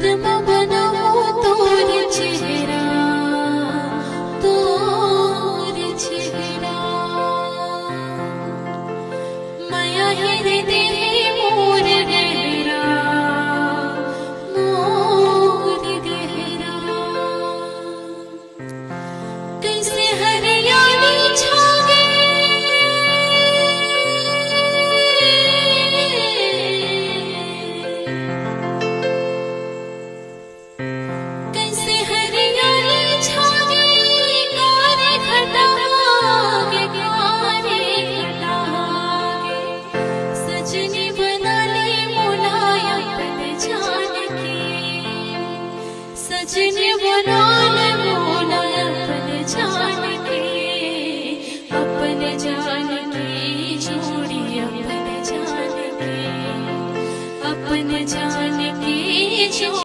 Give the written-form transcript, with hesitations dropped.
हरदम बनाऊं तोर चेहरा, तोर चेहरा। माया हृदय मोर गहरा, मोर गहरा। कैसे हरियाली छा सजनी बना ले मोला अपन जान के, अपन जान के जोड़ी अपन जान के, अपन जान के जोड़ी।